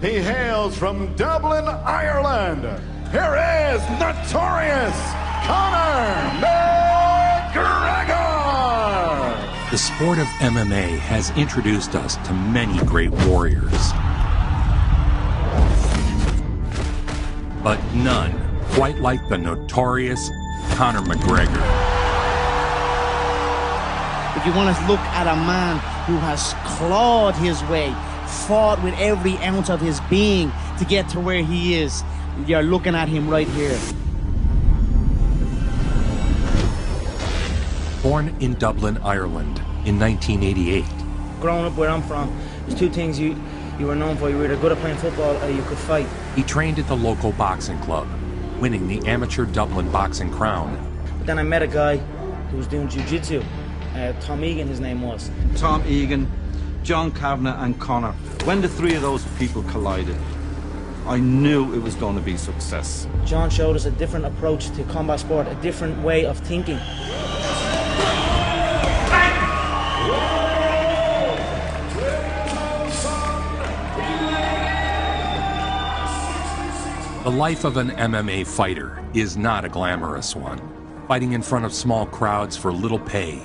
He hails from Dublin, Ireland. Here is notorious Conor McGregor. The sport of MMA has introduced us to many great warriors, but none quite like the notorious Conor McGregor. If you want to look at a man who has clawed his way, fought with every ounce of his being to get to where he is, you're looking at him right here. Born in Dublin, Ireland in 1988. Growing up where I'm from, there's two things you were known for. You were either good at playing football or you could fight. He trained at the local boxing club, winning the amateur Dublin boxing crown. But then I met a guy who was doing jiu-jitsu. Tom Egan, his name was. Tom Egan, John Kavanagh and Conor. When the three of those people collided, I knew it was going to be success. John showed us a different approach to combat sport, a different way of thinking. The life of an MMA fighter is not a glamorous one, fighting in front of small crowds for little pay,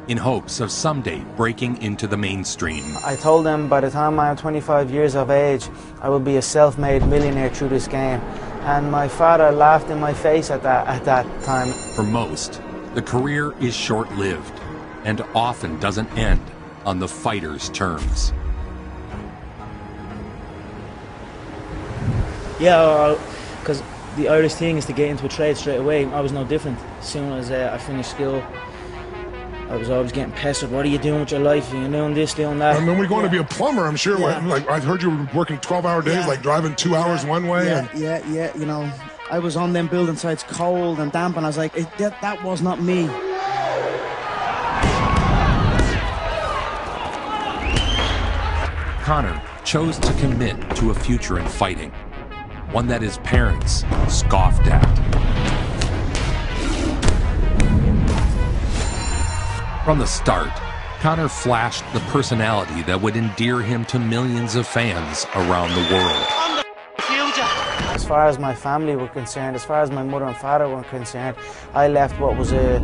in hopes of someday breaking into the mainstream. I told them by the time I'm 25 years of age, I will be a self-made millionaire through this game. And my father laughed in my face at that time. For most, the career is short-lived and often doesn't end on the fighter's terms. Yeah, because the Irish thing is to get into a trade straight away. I was no different. As soon as I finished school, I was always getting pestered. What are you doing with your life? You're doing this, doing that. And then we're going to be a plumber, I'm sure. Yeah. Like I heard you were working 12-hour days, like driving 2 hours one way. Yeah. You know, I was on them building sites cold and damp, and I was like, that was not me. Conor chose to commit to a future in fighting, one that his parents scoffed at. From the start, Conor flashed the personality that would endear him to millions of fans around the world. As far as my family were concerned, as far as my mother and father were concerned, I left what was a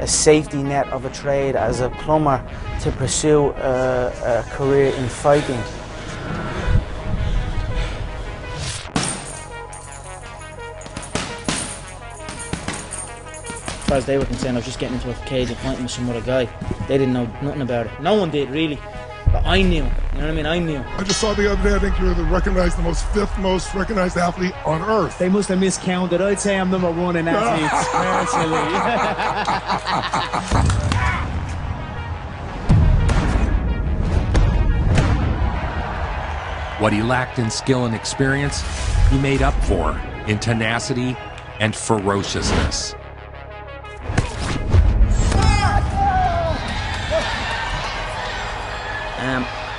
safety net of a trade as a plumber to pursue a career in fighting. As far as they were concerned, I was just getting into a cage and fighting with some other guy. They didn't know nothing about it. No one did, really. But I knew. You know what I mean? I knew. I just saw the other day, I think you're the fifth most recognized athlete on earth. They must have miscounted. I'd say I'm number one in athletes, personally. What he lacked in skill and experience, he made up for in tenacity and ferociousness.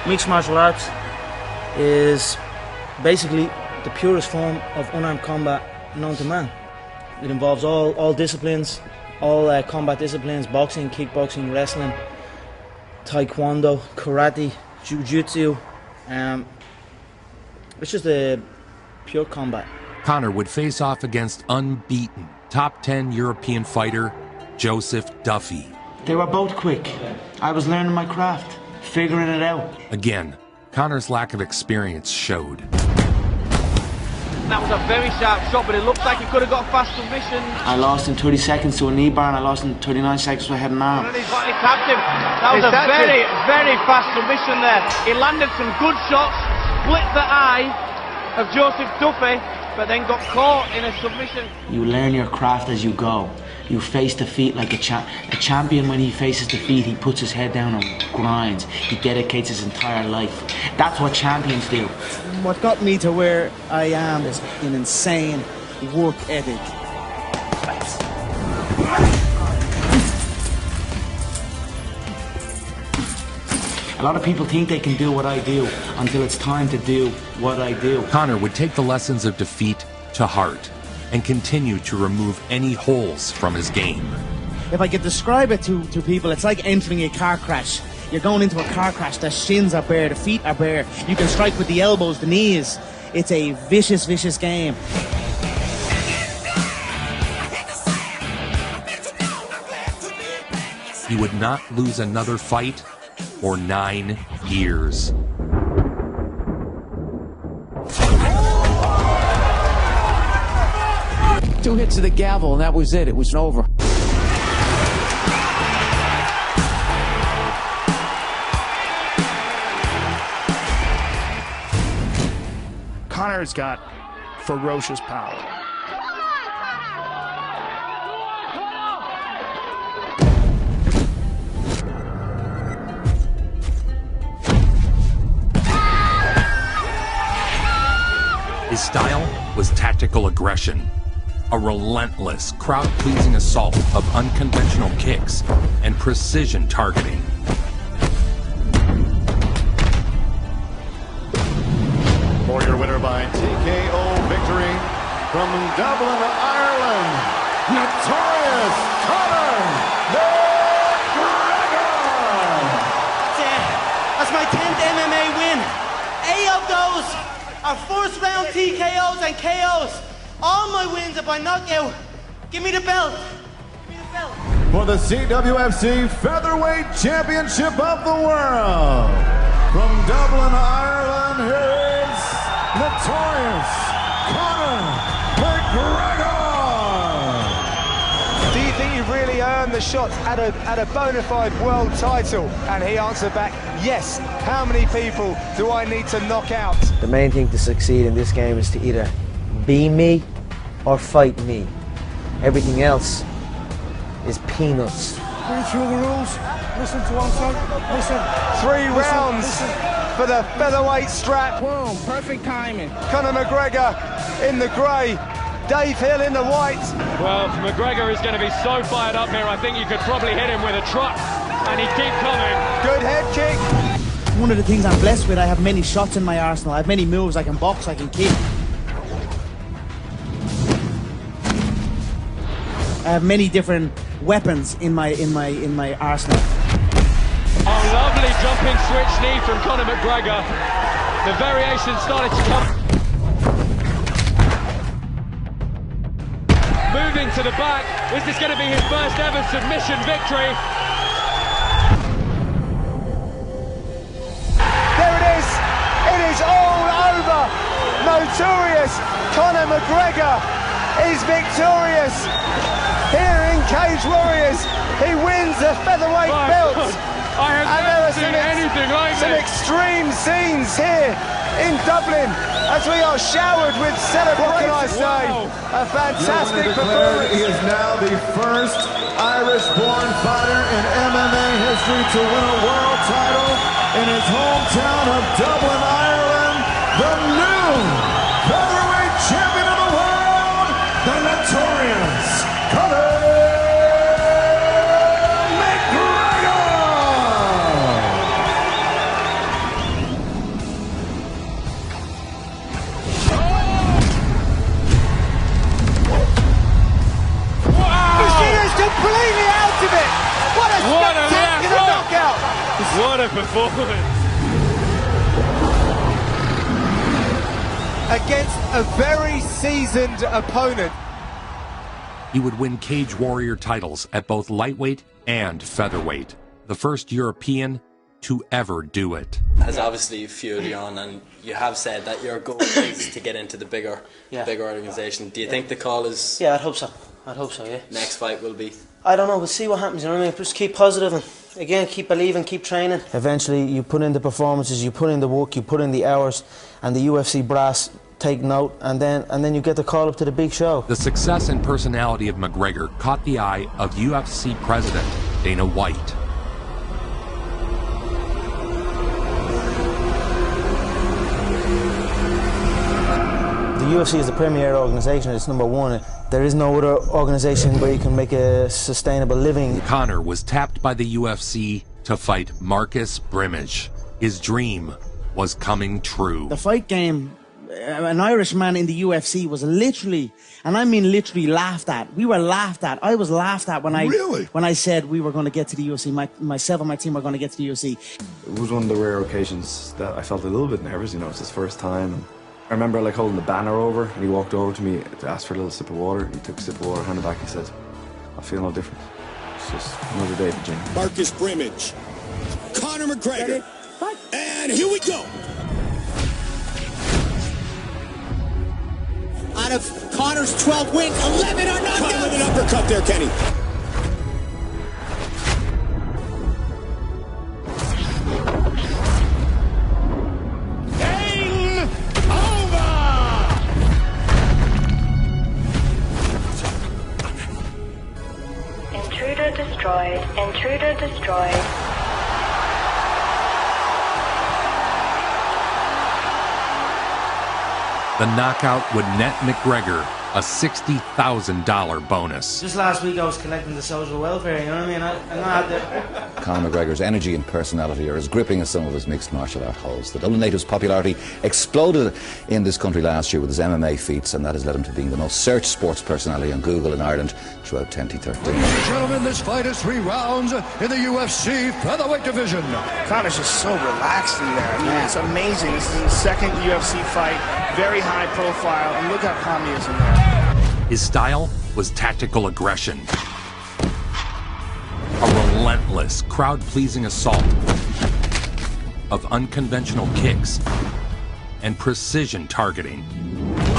Mixed martial arts is basically the purest form of unarmed combat known to man. It involves all disciplines, all combat disciplines: boxing, kickboxing, wrestling, taekwondo, karate, jiu-jitsu. It's just a pure combat. Conor would face off against unbeaten top 10 European fighter Joseph Duffy. They were both quick. I was learning my craft, figuring it out. Again, Conor's lack of experience showed. That was a very sharp shot, but it looks like he could have got a fast submission. I lost in 30 seconds to a knee bar, and I lost in 39 seconds to a head and arm. He tapped him. That was a very, very fast submission there. He landed some good shots, split the eye of Joseph Duffy, but then got caught in a submission. You learn your craft as you go. You face defeat like a champion. When he faces defeat, he puts his head down and grinds. He dedicates his entire life. That's what champions do. What got me to where I am is an insane work ethic. A lot of people think they can do what I do until it's time to do what I do. Conor would take the lessons of defeat to heart and continue to remove any holes from his game. If I could describe it to people, it's like entering a car crash. You're going into a car crash. The shins are bare, the feet are bare. You can strike with the elbows, the knees. It's a vicious, vicious game. He would not lose another fight for 9 years. Two hits of the gavel, and that was it. It was over. Conor's got ferocious power. His style was tactical aggression, a relentless, crowd-pleasing assault of unconventional kicks and precision targeting. Warrior winner by TKO victory from Dublin, Ireland, notorious Conor McGregor! That's my 10th MMA win. 8 of those are first round TKOs and KOs. All my wins are by knockout. Give me the belt. Give me the belt. For the CWFC Featherweight Championship of the World, from Dublin, Ireland, here is notorious Conor McGregor! Do you think you've really earned the shot at a bona fide world title? And he answered back, yes. How many people do I need to knock out? The main thing to succeed in this game is to either be me or fight me. Everything else is peanuts. Read through the rules. Listen to one side. Listen. 3 rounds for the featherweight strap. Boom, perfect timing. Conor McGregor in the grey, Dave Hill in the white. Well, McGregor is going to be so fired up here, I think you could probably hit him with a truck, and he'd keep coming. Good head kick. One of the things I'm blessed with, I have many shots in my arsenal. I have many moves. I can box, I can kick. I have many different weapons in my arsenal. Oh, lovely jumping switch knee from Conor McGregor. The variation started to come. Moving to the back. Is this going to be his first ever submission victory? There it is. It is all over. Notorious Conor McGregor is victorious. Here in Cage Warriors, he wins the featherweight belt. I have never seen anything like some this. extreme scenes here in Dublin as we are showered with celebrations. What can I say? A fantastic performance. He is now the first Irish-born fighter in MMA history to win a world title in his hometown of Dublin, Ireland. The new featherweight champion of the world, the notorious Conor McGregor! Machina's completely out of it! What a spectacular knockout! What a performance! Against a very seasoned opponent. He would win Cage Warrior titles at both lightweight and featherweight, the first European to ever do it. As obviously Fury on, and you have said that your goal is to get into the bigger organisation. Do you think the call is? Yeah, I'd hope so. I'd hope so, yeah. Next fight will be? I don't know, we'll see what happens, you know what I mean? Just keep positive and, again, keep believing, keep training. Eventually, you put in the performances, you put in the work, you put in the hours, and the UFC brass take note, and then you get the call up to the big show. The success and personality of McGregor caught the eye of UFC president Dana White. The UFC is the premier organisation, it's number one. There is no other organisation where you can make a sustainable living. Conor was tapped by the UFC to fight Marcus Brimage. His dream was coming true. The fight game an Irishman in the UFC was literally, and I mean literally, laughed at. We were laughed at. I was laughed at when I said we were going to get to the UFC. Myself and my team were going to get to the UFC. It was one of the rare occasions that I felt a little bit nervous. You know, it's his first time. And I remember like holding the banner over, and he walked over to me to ask for a little sip of water. He took a sip of water, handed it back. He said, "I feel no different. It's just another day at the gym." Marcus Brimage, Conor McGregor, and here we go. Out of Conor's 12 wins, 11 are knockouts. Conor with an uppercut there, Kenny. Game over. Intruder destroyed. Intruder destroyed. The knockout would net McGregor a $60,000 bonus. Just last week I was collecting the social welfare, you know what I mean? I'm not there. Conor McGregor's energy and personality are as gripping as some of his mixed martial art holds. The Dublin native's popularity exploded in this country last year with his MMA feats, and that has led him to being the most searched sports personality on Google in Ireland throughout 2013. Ladies and gentlemen, this fight is 3 rounds in the UFC featherweight division. Conor's just so relaxed in there. I mean, it's amazing. This is his second UFC fight, very high profile, and look how calm he is in there. His style was tactical aggression, a relentless, crowd-pleasing assault of unconventional kicks and precision targeting.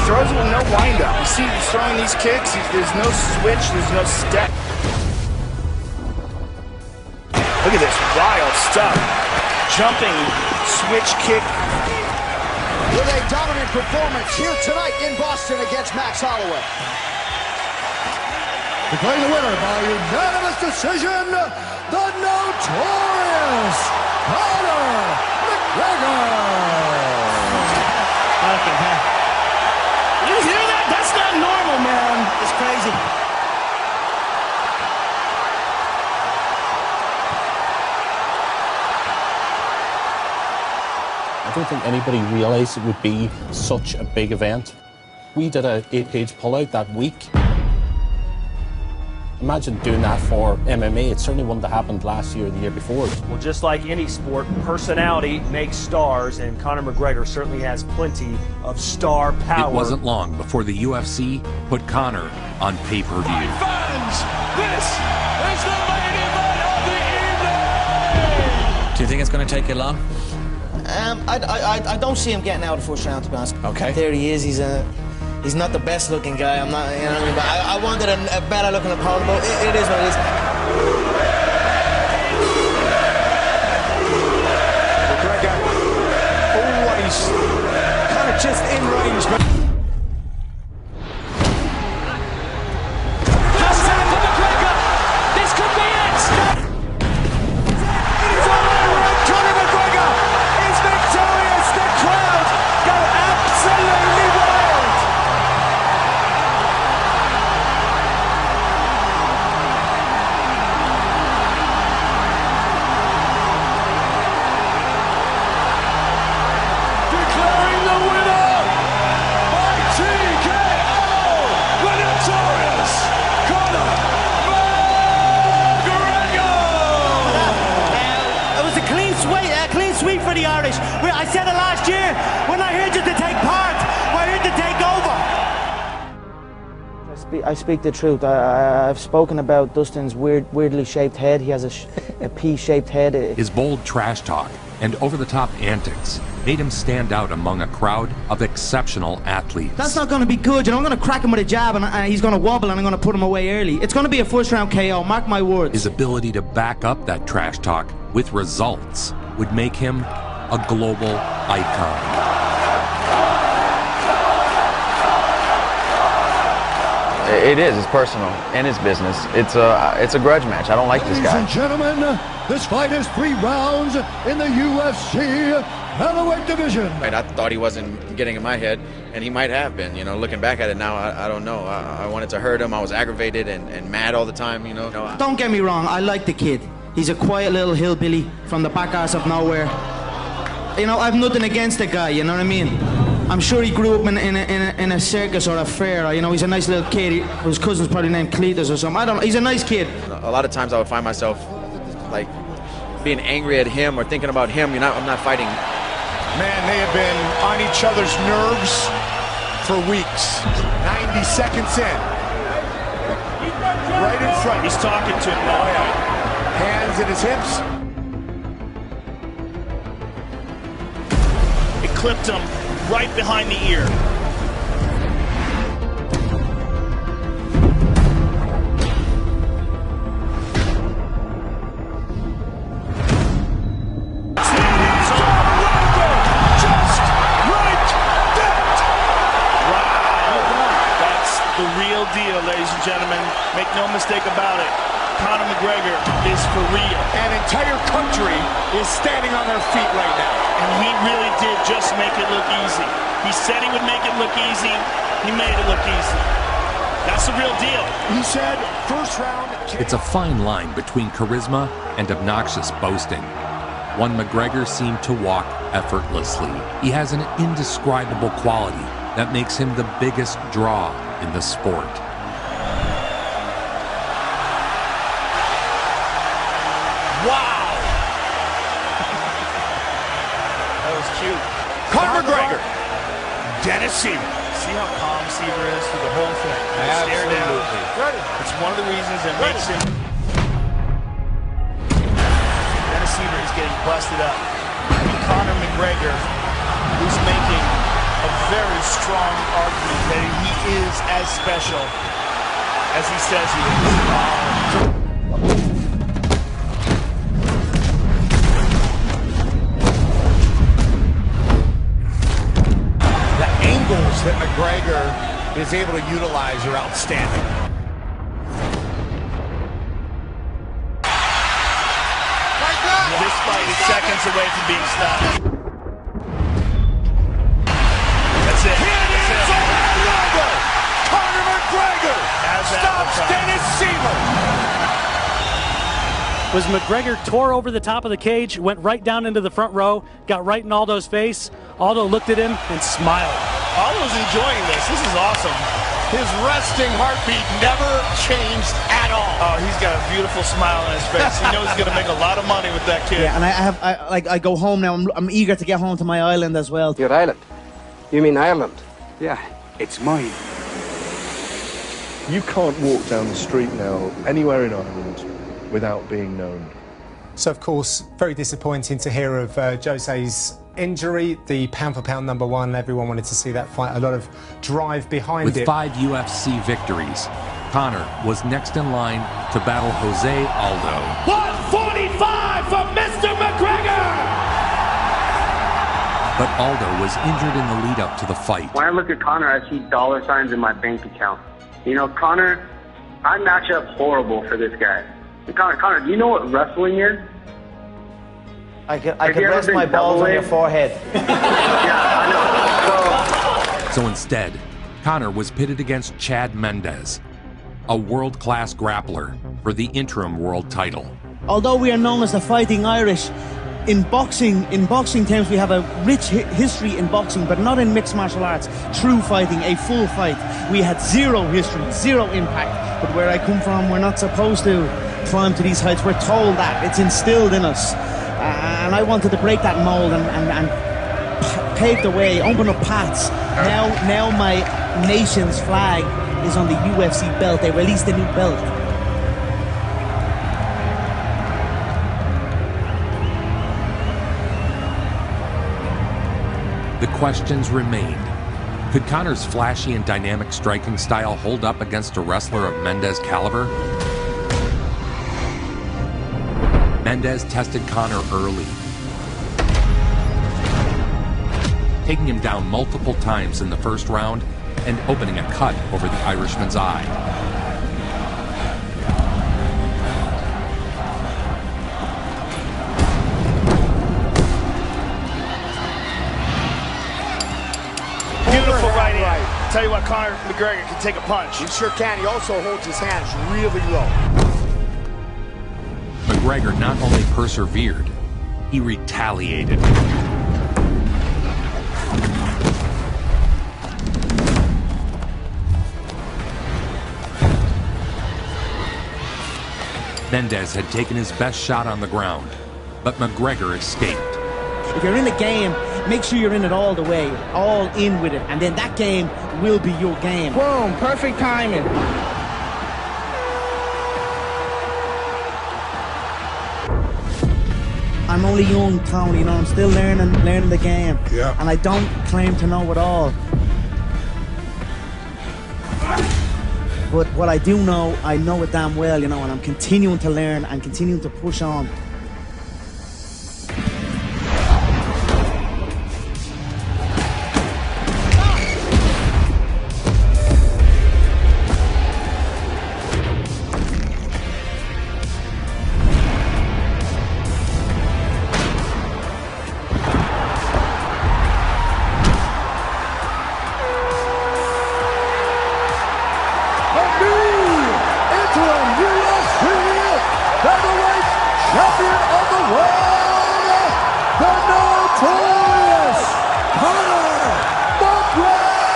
Throws with no wind-up. You see he's throwing these kicks, there's no switch, there's no step. Look at this wild stuff. Jumping, switch kick. With a dominant performance here tonight in Boston against Max Holloway. Declaring the winner by unanimous decision, the notorious Conor McGregor. Fucking hell. You hear that? That's not normal, man. It's crazy. I don't think anybody realised it would be such a big event. We did a 8-page pullout that week. Imagine doing that for MMA. It certainly wouldn't have happened last year or the year before. Well, just like any sport, personality makes stars, and Conor McGregor certainly has plenty of star power. It wasn't long before the UFC put Conor on pay-per-view. Fans, this is the main event of the evening! Do you think it's going to take you long? I don't see him getting out of the first round, to be honest. Okay. There he is. He's not the best looking guy. I'm not, you know what I mean? But I wanted a better looking opponent, but it is what it is. McGregor. Oh, he's kind of just in range. Just time for McGregor. This could be it. It's all over. Conor McGregor is victorious. The crowd go absolutely wild. Declaring the winner by TKO, the notorious Conor McGregor! It was a clean sweep for the Irish. I said it last year. We're not here just to take part. We're here to take over. I speak the truth. I've spoken about Dustin's weirdly shaped head. He has a P-shaped head. His bold trash talk and over-the-top antics made him stand out among a crowd of exceptional athletes. That's not going to be good. You know, I'm going to crack him with a jab, and he's going to wobble, and I'm going to put him away early. It's going to be a first-round KO. Mark my words. His ability to back up that trash talk with results would make him a global icon. It is. It's personal and it's business. It's a grudge match. I don't like this guy. Ladies and gentlemen, this fight is 3 rounds in the UFC featherweight division. I thought he wasn't getting in my head, and he might have been. You know, looking back at it now, I don't know. I wanted to hurt him. I was aggravated and mad all the time. You know. Don't get me wrong. I like the kid. He's a quiet little hillbilly from the back ass of nowhere. You know, I've nothing against the guy. You know what I mean? I'm sure he grew up in a circus or a fair. You know, he's a nice little kid. His cousin's probably named Cletus or something. I don't know. He's a nice kid. A lot of times I would find myself like being angry at him or thinking about him. I'm not fighting. Man, they have been on each other's nerves for weeks. 90 seconds in. Right in front. He's talking to him now. Oh, yeah. Hands at his hips. It clipped him right behind the ear. Deal, ladies and gentlemen. Make no mistake about it. Conor McGregor is for real. An entire country is standing on their feet right now. And he really did just make it look easy. He said he would make it look easy. He made it look easy. That's the real deal. He said first round. It's a fine line between charisma and obnoxious boasting. One McGregor seemed to walk effortlessly. He has an indescribable quality that makes him the biggest draw in the sport. Wow! That was cute. Conor McGregor. Dennis Seaver. See how calm Seaver is through the whole thing. Stare down. It's one of the reasons that makes him. Dennis Seaver is getting busted up. And Conor McGregor, who's making a very strong argument that he is as special as he says he is. The angles that McGregor is able to utilize are outstanding. This fight is seconds away from being stopped. That's it. It's all over. Conor McGregor stops Dennis Seaver. Was McGregor tore over the top of the cage, went right down into the front row, got right in Aldo's face. Aldo looked at him and smiled. Aldo's enjoying this. This is awesome. His resting heartbeat never changed at all. Oh, he's got a beautiful smile on his face. He knows he's going to make a lot of money with that kid. Yeah, and I go home now. I'm eager to get home to my island as well. Your island? You mean Ireland? Yeah, it's mine. You can't walk down the street now anywhere in Ireland without being known. So, of course, very disappointing to hear of Jose's injury, the pound-for-pound #1. Everyone wanted to see that fight. A lot of drive behind it. With 5 UFC victories, Conor was next in line to battle Jose Aldo. 145 for Mr. McGregor! But Aldo was injured in the lead-up to the fight. When I look at Conor, I see dollar signs in my bank account. You know, Conor, I match up horrible for this guy. Conor, do you know what wrestling is? I could rest my balls on your forehead. So instead, Conor was pitted against Chad Mendes, a world-class grappler, for the interim world title. Although we are known as the Fighting Irish, in boxing terms, we have a rich history in boxing, but not in mixed martial arts. True fighting, a full fight. We had zero history, zero impact. But where I come from, we're not supposed to climb to these heights. We're told that. It's instilled in us. And I wanted to break that mold and pave the way, open up paths. Now my nation's flag is on the UFC belt. They released a new belt. The questions remained. Could Conor's flashy and dynamic striking style hold up against a wrestler of Mendes' caliber? Mendes tested Conor early, taking him down multiple times in the first round and opening a cut over the Irishman's eye. Beautiful right hand. Tell you what, Conor McGregor can take a punch. He sure can. He also holds his hands really low. McGregor not only persevered, he retaliated. Mendes had taken his best shot on the ground, but McGregor escaped. If you're in a game, make sure you're in it all the way, all in with it, and then that game will be your game. Boom, perfect timing. I'm only young, Tony, you know, I'm still learning the game. Yeah. And I don't claim to know it all. But what I do know, I know it damn well, you know, and I'm continuing to learn and continuing to push on. Champion of the world, the notorious Conor McGregor!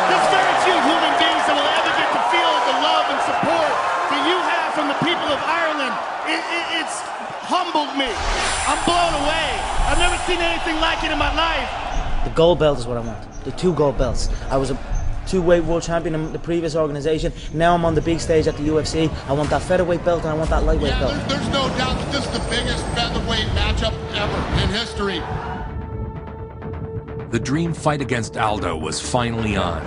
There's very few human beings that will ever get to feel the love and support that you have from the people of Ireland. It's humbled me. I'm blown away. I've never seen anything like it in my life. The gold belt is what I want. The 2 gold belts. I was a 2-weight world champion in the previous organization. Now I'm on the big stage at the UFC. I want that featherweight belt and I want that lightweight belt. There's no doubt that this is the biggest featherweight matchup ever in history. The dream fight against Aldo was finally on.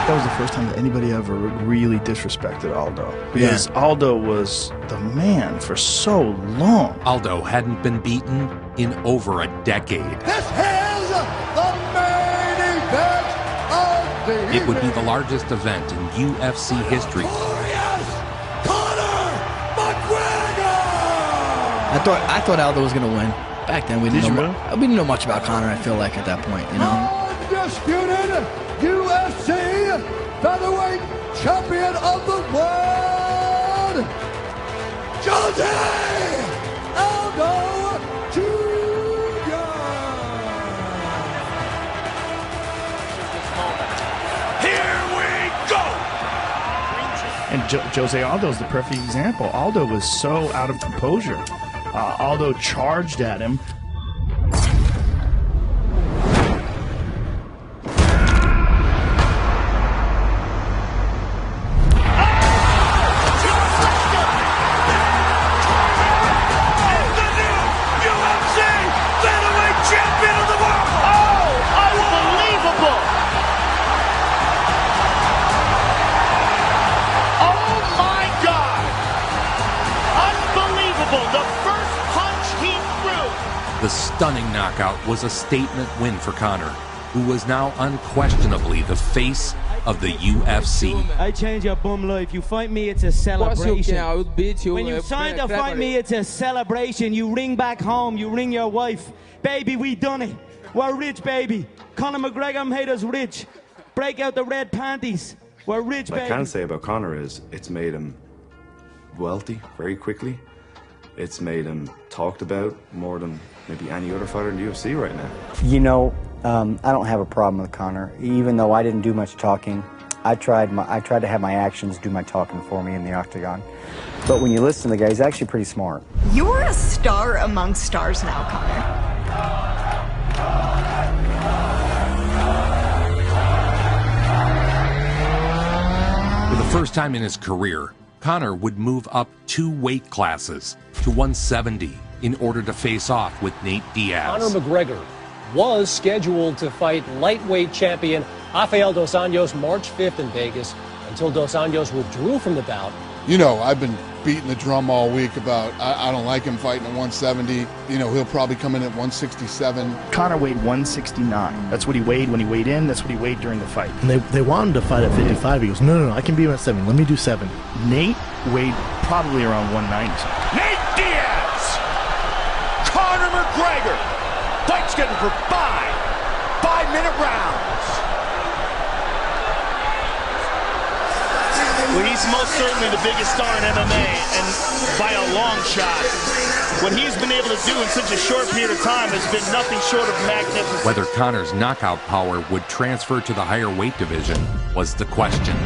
That was the first time that anybody ever really disrespected Aldo. Because Aldo was the man for so long. Aldo hadn't been beaten in over a decade. This is the main event of the evening. It would be the largest event in UFC history. Conor McGregor! I thought Aldo was going to win. Back then, we didn't know much about Conor, I feel like, at that point, you know. Undisputed UFC featherweight champion of the world, Jose Aldo Jr. Here we go! And Jose Aldo's the perfect example. Aldo was so out of composure. Aldo charged at him. The stunning knockout was a statement win for Conor, who was now unquestionably the face of the UFC. I change your bum life. You fight me, it's a celebration. When you sign to fight me, it's a celebration. You ring back home, you ring your wife. Baby, we done it. We're rich, baby. Conor McGregor made us rich. Break out the red panties. We're rich, baby. What I can say about Conor is it's made him wealthy very quickly. It's made him talked about more than maybe any other fighter in the UFC right now. You know, I don't have a problem with Conor. Even though I didn't do much talking, I tried to have my actions do my talking for me in the octagon. But when you listen to the guy, he's actually pretty smart. You're a star among stars now, Conor. For the first time in his career, Conor would move up 2 weight classes to 170 in order to face off with Nate Diaz. Conor McGregor was scheduled to fight lightweight champion Rafael Dos Anjos March 5th in Vegas until Dos Anjos withdrew from the bout. You know, I've been beating the drum all week about I don't like him fighting at 170. You know, he'll probably come in at 167. Conor weighed 169. That's what he weighed when he weighed in. That's what he weighed during the fight. And they wanted to fight at 55. He goes, no, I can be him at 7. Let me do 7. Nate weighed probably around 190. Nate Diaz! Conor McGregor! Fight scheduled for 5-minute rounds. Well, he's most certainly the biggest star in MMA, and by a long shot. What he's been able to do in such a short period of time has been nothing short of magnificent. Whether Conor's knockout power would transfer to the higher weight division was the question.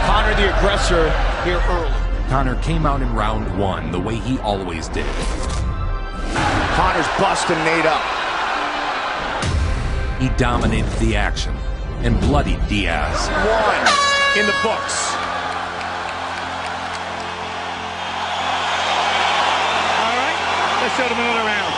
Conor the aggressor here early. Conor came out in round 1 the way he always did. Conor's busting Nate up. He dominated the action and bloodied Diaz. 1 in the books. All right, let's show them another round.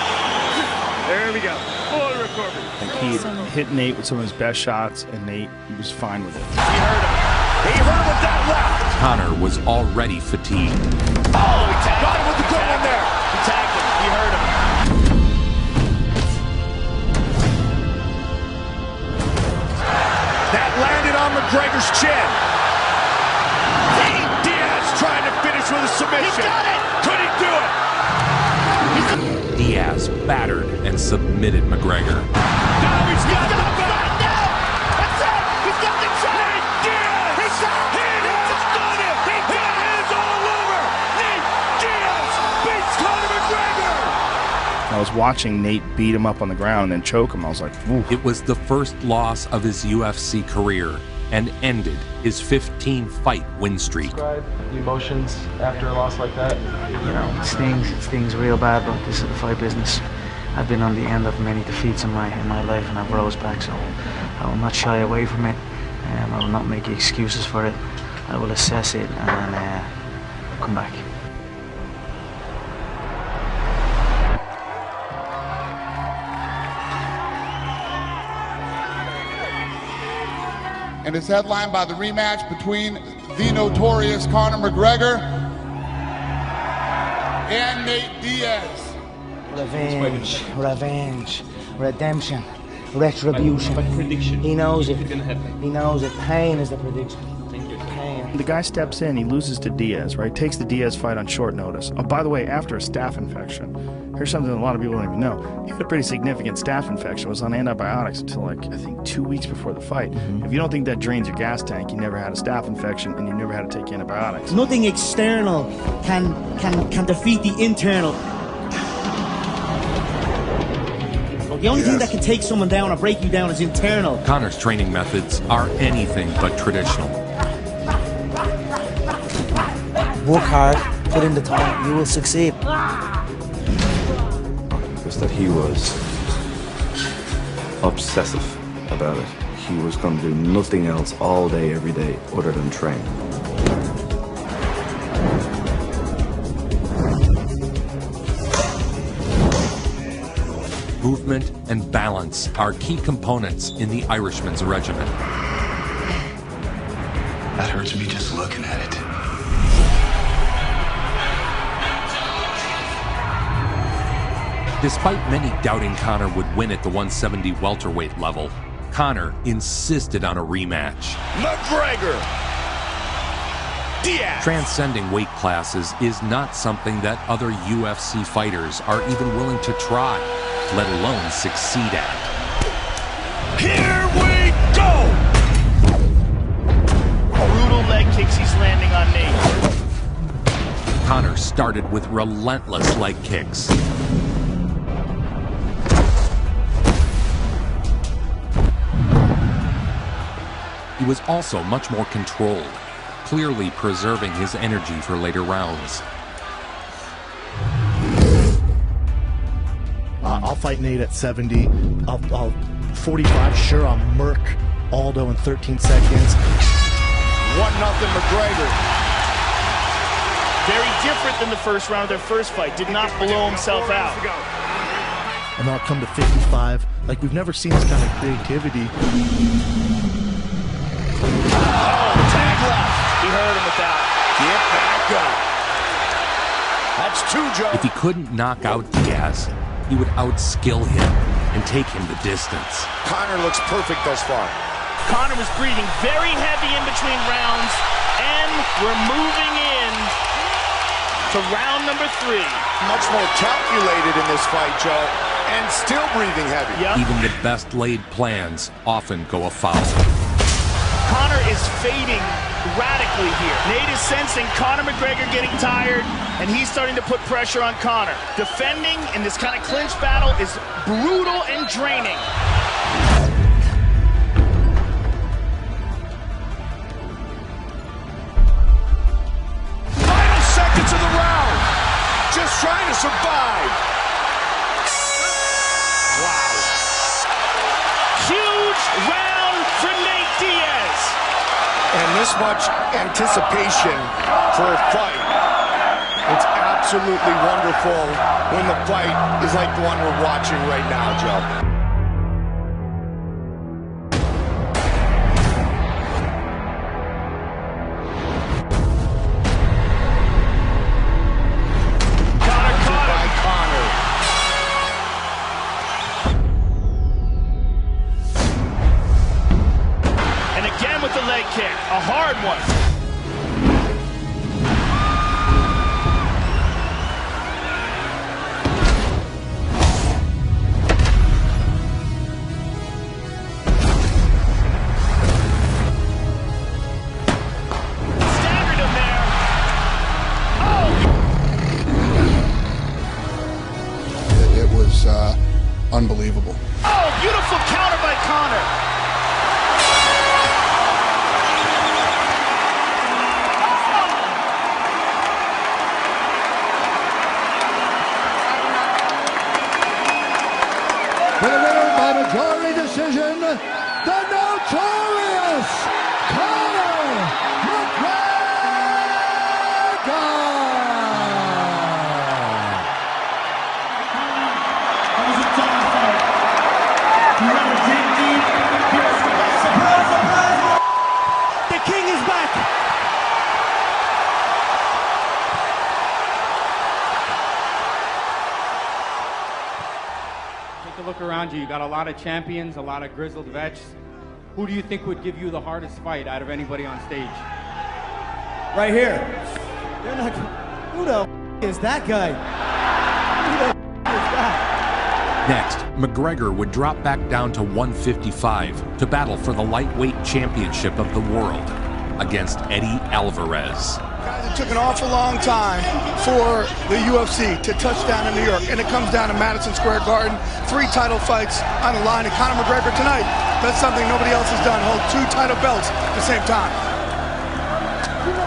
There we go. Full recovery. Like he hit Nate with some of his best shots, and Nate was fine with it. He hurt him. He hurt him with that left. Conor was already fatigued. Oh, he tagged him with the good one there. He tagged him. He hurt him. That landed on McGregor's chin. Diaz trying to finish with a submission. He got it. Could he do it? Diaz battered and submitted McGregor. Now he's got the back. That's it. He's got the chain. Diaz. He's done it. It is all over. Nate Diaz beats Conor McGregor. I was watching Nate beat him up on the ground and then choke him. I was like, ooh. It was the first loss of his UFC career and ended his 15-fight win streak. Describe the emotions after a loss like that. You know, it stings real bad, but this is the fight business. I've been on the end of many defeats in my life, and I've rose back, so I will not shy away from it. I will not make excuses for it. I will assess it and come back. And it's headlined by the rematch between the notorious Conor McGregor and Nate Diaz. Revenge, redemption, retribution. Prediction. He knows it. He knows it. Pain is the prediction. The guy steps in, he loses to Diaz, right? Takes the Diaz fight on short notice. Oh, by the way, after a staph infection. Here's something a lot of people don't even know. He had a pretty significant staph infection, was on antibiotics until like, I think 2 weeks before the fight. If you don't think that drains your gas tank, you never had a staph infection and you never had to take antibiotics. Nothing external can defeat the internal. The only thing that can take someone down or break you down is internal. Conor's training methods are anything but traditional. Work hard, put in the time, you will succeed. Just that he was obsessive about it. He was going to do nothing else all day, every day, other than train. Movement and balance are key components in the Irishman's regimen. That hurts me just looking at it. Despite many doubting Conor would win at the 170 welterweight level, Conor insisted on a rematch. McGregor. Diaz. Transcending weight classes is not something that other UFC fighters are even willing to try, let alone succeed at. Here we go! Brutal leg kicks he's landing on Nate. Conor started with relentless leg kicks. He was also much more controlled, clearly preserving his energy for later rounds. I'll fight Nate at 70. I'll 45, sure, I'll murk Aldo in 13 seconds. 1-0 McGregor. Very different than the first round of their first fight. Did not blow himself out. And then I'll come to 55. Like, we've never seen this kind of creativity. Tag left. He hurt him with that. Get back up. That's 2, Joe. If he couldn't knock out Diaz, he would outskill him and take him the distance. Conor looks perfect thus far. Conor was breathing very heavy in between rounds, and we're moving in to round number 3. Much more calculated in this fight, Joe, and still breathing heavy. Even the best laid plans often go afoul. Conor is is fading radically here. Nate is sensing Conor McGregor getting tired, and he's starting to put pressure on Conor. Defending in this kind of clinch battle is brutal and draining. Final seconds of the round. Just trying to survive. Wow. Huge round for Nate Diaz. And this much anticipation for a fight. It's absolutely wonderful when the fight is like the one we're watching right now, Joe. A hard one. Staggered him there. Oh! It was unbelievable. Oh, beautiful counter by Conor. For the winner by majority decision, the notorious Conor McGregor! That was a tough fight. You want to dig deep? Here's the surprise, surprise! The king is back! Take a look around you. You got a lot of champions, a lot of grizzled vets. Who do you think would give you the hardest fight out of anybody on stage? Right here. You're not. Who the is that guy? Who the is that? Next, McGregor would drop back down to 155 to battle for the lightweight championship of the world against Eddie Alvarez. Guys, it took an awful long time for the UFC to touch down in New York, and it comes down to Madison Square Garden. 3 title fights on the line, and Conor McGregor tonight does something nobody else has done, hold 2 title belts at the same time.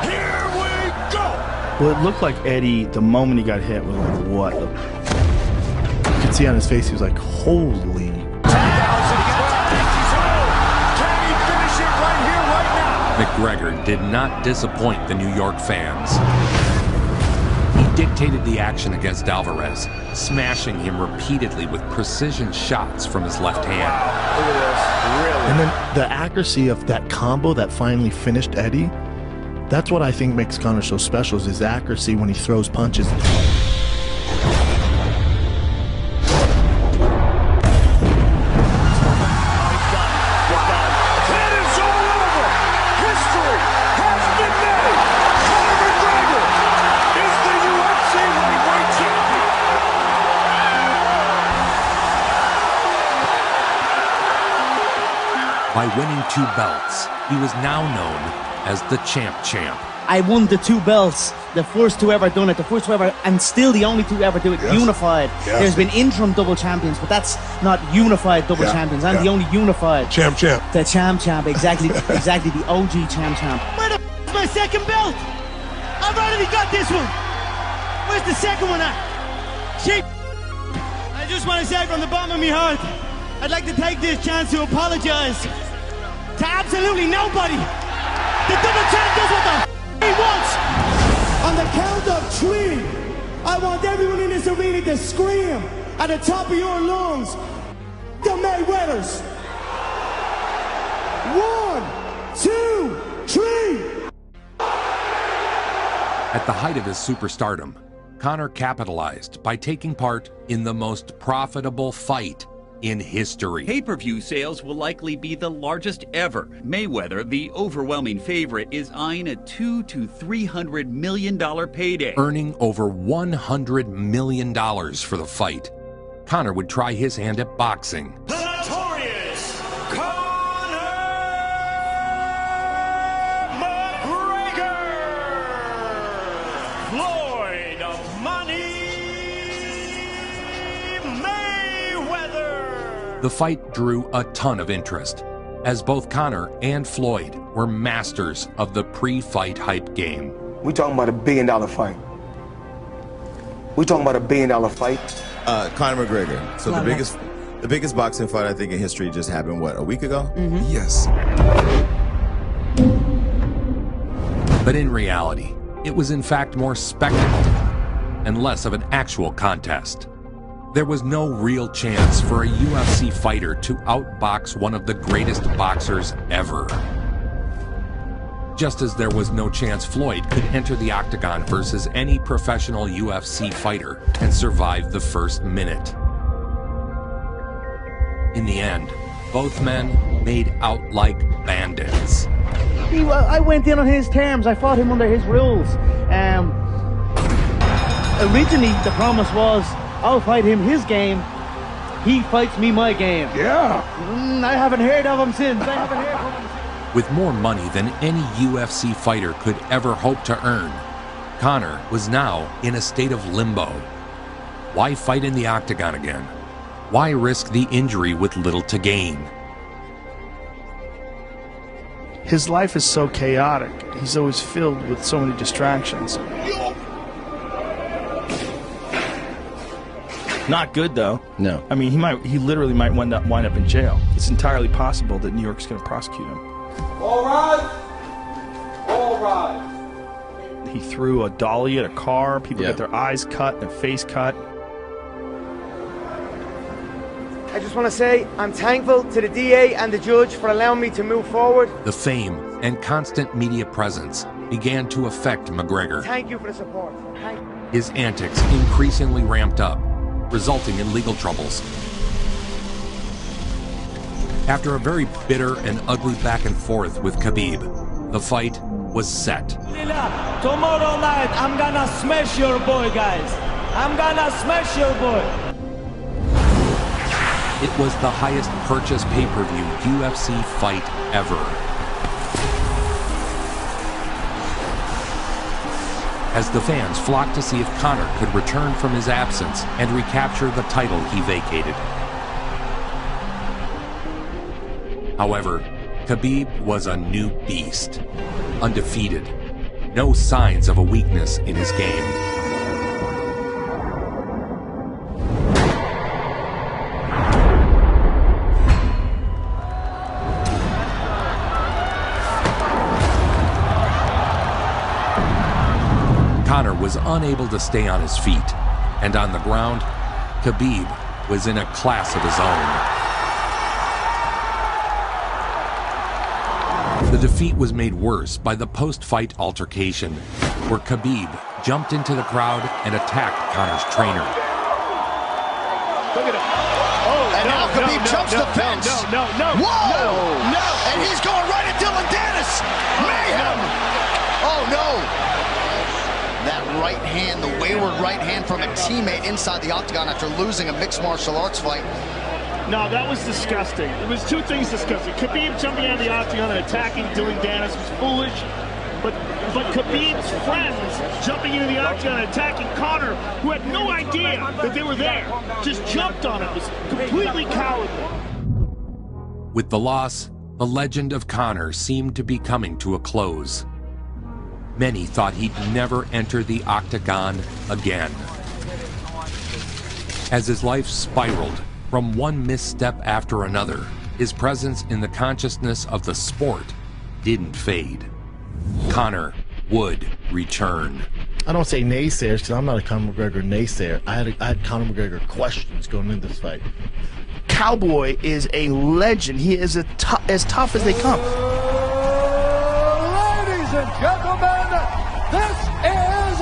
Here we go! Well, it looked like Eddie, the moment he got hit, was like, what? You could see on his face, he was like, holy. McGregor did not disappoint the New York fans. He dictated the action against Alvarez, smashing him repeatedly with precision shots from his left hand. Wow, look at this, really. And then the accuracy of that combo that finally finished Eddie, that's what I think makes Conor so special, is his accuracy when he throws punches. By winning 2 belts, he was now known as the Champ. I won the 2 belts, the first 2 ever done it, the first 2 ever, and still the only 2 ever do it, unified. Yes. There's been interim double champions, but that's not unified double champions. I'm the only unified. Champ. The champ, exactly, exactly, the OG champ. Where the is my second belt? I've already got this one. Where's the second one at? Shit. I just want to say from the bottom of my heart, I'd like to take this chance to apologize to absolutely nobody. The double champ does what the he wants. On the count of 3, I want everyone in this arena to scream at the top of your lungs, the Mayweathers. 1, 2, 3. At the height of his superstardom, Conor capitalized by taking part in the most profitable fight in history. Pay-per-view sales will likely be the largest ever. Mayweather, the overwhelming favorite, is eyeing a $200 to $300 million payday. Earning over $100 million for the fight, Conor would try his hand at boxing. The notorious Conor Money Mayweather. The fight drew a ton of interest, as both Conor and Floyd were masters of the pre-fight hype game. We talking about $1 billion fight. We talking about $1 billion fight. Conor McGregor. So the biggest boxing fight I think in history just happened, what, a week ago? Mm-hmm. Yes. But in reality, it was in fact more spectacle and less of an actual contest. There was no real chance for a UFC fighter to outbox one of the greatest boxers ever. Just as there was no chance Floyd could enter the octagon versus any professional UFC fighter and survive the first minute. In the end, both men made out like bandits. I went in on his terms. I fought him under his rules. Originally, the promise was, I'll fight him his game. He fights me my game. Yeah. I haven't heard of him since. I haven't heard of him since. With more money than any UFC fighter could ever hope to earn, Conor was now in a state of limbo. Why fight in the octagon again? Why risk the injury with little to gain? His life is so chaotic. He's always filled with so many distractions. Not good, though. No. I mean, he literally might wind up in jail. It's entirely possible that New York's going to prosecute him. All right. All right. He threw a dolly at a car. People get their eyes cut, their face cut. I just want to say I'm thankful to the DA and the judge for allowing me to move forward. The fame and constant media presence began to affect McGregor. Thank you for the support. Thank you. His antics increasingly ramped up, resulting in legal troubles. After a very bitter and ugly back and forth with Khabib, the fight was set. Tomorrow night, I'm gonna smash your boy, guys. I'm gonna smash your boy. It was the highest purchase pay-per-view UFC fight ever. As the fans flocked to see if Conor could return from his absence and recapture the title he vacated. However, Khabib was a new beast, undefeated, no signs of a weakness in his game. Conor was unable to stay on his feet, and on the ground, Khabib was in a class of his own. The defeat was made worse by the post-fight altercation, where Khabib jumped into the crowd and attacked Conor's trainer. Look at him. Oh, and now Khabib jumps the fence. No. Whoa! No! And he's going right at Dylan Dennis. Mayhem! Oh, no! That right hand, the wayward right hand from a teammate inside the octagon after losing a mixed martial arts fight. No, that was disgusting. It was two things disgusting. Khabib jumping out of the octagon and attacking Dylan Dennis was foolish. But Khabib's friends jumping into the octagon and attacking Conor, who had no idea that they were there, just jumped on him. It was completely cowardly. With the loss, the legend of Conor seemed to be coming to a close. Many thought he'd never enter the octagon again. As his life spiraled from one misstep after another, his presence in the consciousness of the sport didn't fade. Conor would return. I don't say naysayers because I'm not a Conor McGregor naysayer. I had Conor McGregor questions going into this fight. Cowboy is a legend. He is as tough as they come. Ladies and gentlemen, this is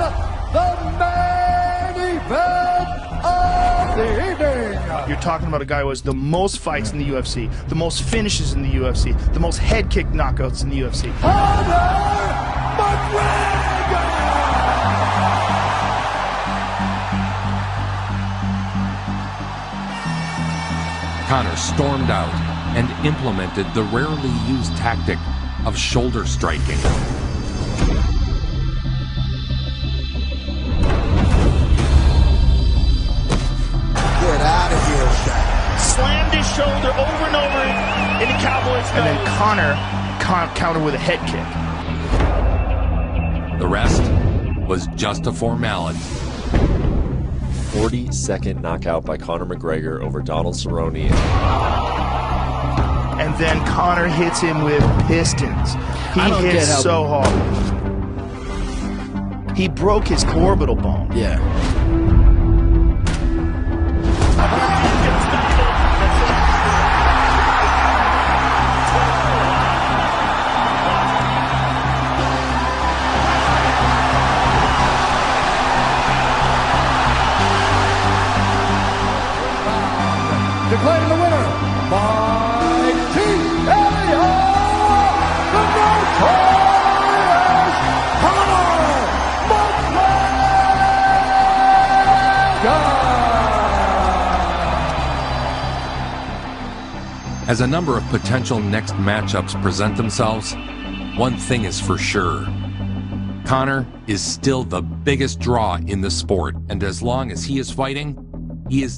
the main event of the evening. You're talking about a guy who has the most fights in the UFC, the most finishes in the UFC, the most head kick knockouts in the UFC. Conor McGregor! Conor stormed out and implemented the rarely used tactic of shoulder striking. shoulder over and over in the Cowboys' nose. And then Conor countered with a head kick. The rest was just a formality. 40-second knockout by Conor McGregor over Donald Cerrone. And then Conor hits him with pistons. He hits so hard. He broke his orbital bone. Yeah. Declaring the winner by TKO, the notorious Conor McGregor. As a number of potential next matchups present themselves, one thing is for sure. Conor is still the biggest draw in the sport, and as long as he is fighting, he is the